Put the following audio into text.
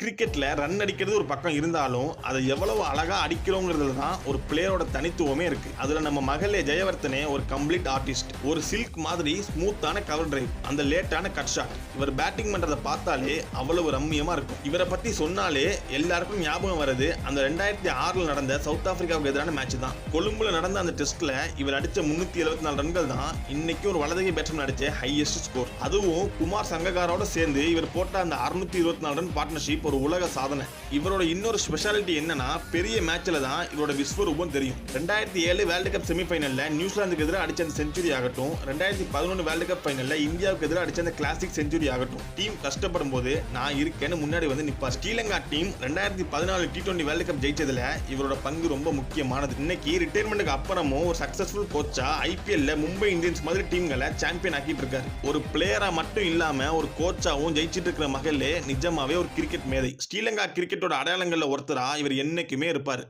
கிரிக்கெட்ல ரன் அடிக்கிறது ஒரு பக்கம் இருந்தாலும் அதை எவ்வளவு அழகா அடிக்கிறோங்கிறதுல தான் ஒரு பிளேயரோட தனித்துவமே இருக்கு. அதுல நம்ம மகளே ஜெயவர்தனே ஒரு கம்ப்ளீட் ஆர்டிஸ்ட். ஒரு சில்க் மாதிரி ஸ்மூத்தான கவர் டிரைவ், அந்த லேட்டான கட் ஷாட், இவர் பேட்டிங் பண்றதை பார்த்தாலே அவ்வளவு ரம்மியமா இருக்கும். இவரை பத்தி சொன்னாலே எல்லாருக்கும் ஞாபகம் வருது அந்த 2006 நடந்த சவுத் ஆப்பிரிக்காவுக்கு எதிரான மேட்ச் தான். கொழும்புல நடந்த அந்த டெஸ்ட்ல இவர் அடிச்ச 374 ரன்கள் தான் இன்னைக்கு ஒரு வலதுகை பேட்ஸ்மேன் அடிச்ச ஹையஸ்ட் ஸ்கோர். அதுவும் குமார் சங்ககாரோட சேர்ந்து இவர் போட்ட அந்த 624 ரன் பார்ட்னர்ஷிப் ஒரு உலக சாதனை. இவரோட இன்னொரு ஸ்பெஷாலிட்டி என்னன்னா பெரிய மேட்ச்ல தான் இவரோட விஸ்வரூபம் தெரியும். 2007 வேர்ல்டு கப் செமிஃபைனல்ல நியூசிலாந்துக்கு எதிராக அடிச்ச அந்த செஞ்சுரி ஆகட்டும், 2011 வேர்ல்டு கப் ஃபைனல்ல இந்தியாவுக்கு எதிராக அடிச்ச அந்த கிளாசிக் செஞ்சுரி ஆகட்டும், டீம் கஷ்டப்படும் போது நான் இருக்கேன்னு முன்னாடி வந்து நிப்பா. Sri Lanka team 2014 T20 world cup ஜெயிச்சதுல இவரோட பங்கு ரொம்ப முக்கியமானது. இன்னைக்கு ரிட்டையர்மெண்ட்டுக்கு அப்புறமும் ஒரு சக்சஸ்ஃபுல் கோச்சா IPL மும்பை இந்தியன்ஸ் மாதிரி டீம்களை சாம்பியன் ஆக்கிட்டு இருக்காரு. ஒரு பிளேயரா மட்டும் இல்லாம ஒரு கோச்சாவும் ஜெயிச்சிட்டு இருக்கிற மகளே நிஜமாவே ஒரு கிரிக்கெட் மேதை. ஸ்ரீலங்கா கிரிக்கெட்டோட அடையாளங்கள்ல ஒருத்தரா இவர் என்னைக்குமே இருப்பாரு.